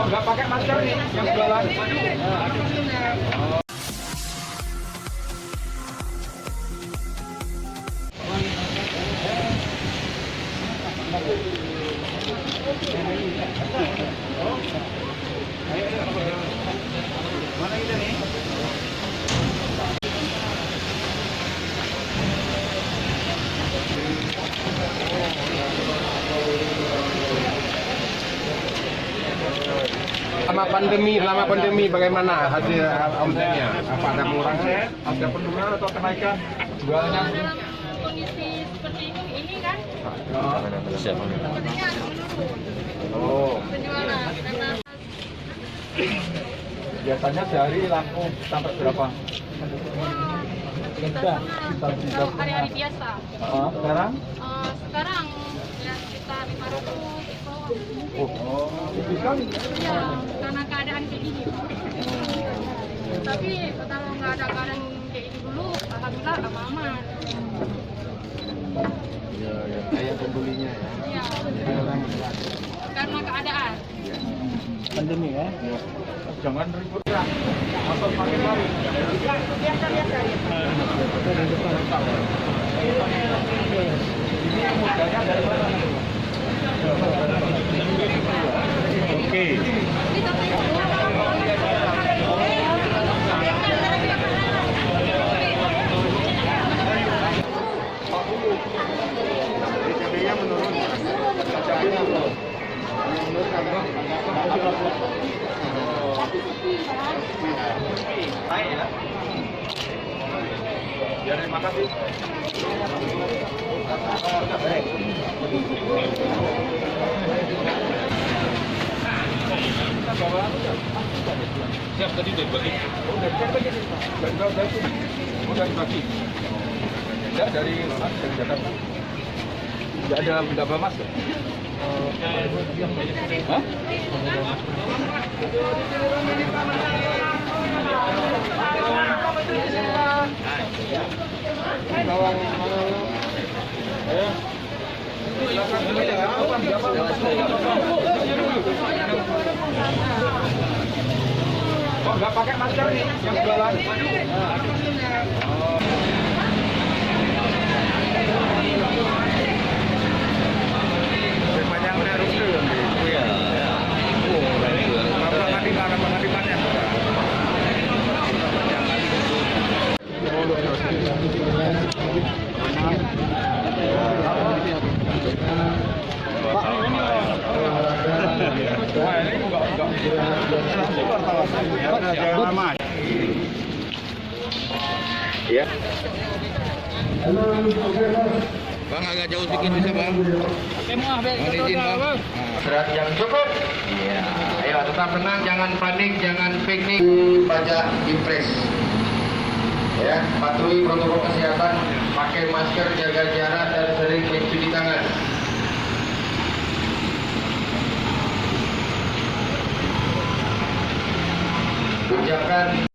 Oh, nggak pakai masker nih yang jualan. Mana kita nih? Selama pandemi bagaimana hasil omsetnya? Apa ada pengurangan? Ada penurunan atau kenaikan jualnya? Dalam kondisi seperti ini kan, sepertinya agak menurun Oh, penjualan karena biasanya sehari laku sampai berapa? kalau hari-hari biasa. Sekarang? Sekarang ya sekitar 500 Oh, bisa? ya karena keadaan kayak gini Pak. Tapi kalau nggak ada keadaan kayak ini dulu, alhamdulillah aman. Ya, kayak pembelinya ya. Ya, karena keadaan. Pandemi ya? Jangan ribut ya. Atau makin lari. Biasa Ini yang modalnya dari mana? Oke. Cabenya menurun. Cabenya menurun. Naik ya. Ya, terima kasih. Siap tadi udah dibagi. Udah dibagi. Enggak dari Jakarta. Enggak bawa masker. Hah? Oh, nggak pakai masker nih yang jualan. Banyak harus dulu. Iya. Pengadilannya. Ya. Bang agak jauh sedikit bisa bang. Mohon izin bang. Berat yang cukup. Iya. Ayo tetap tenang, jangan panik, jangan piknik. Pajak impres. Ya, patuhi protokol kesehatan, pakai masker, jaga jarak dan sering mencuci tangan. Ucapkan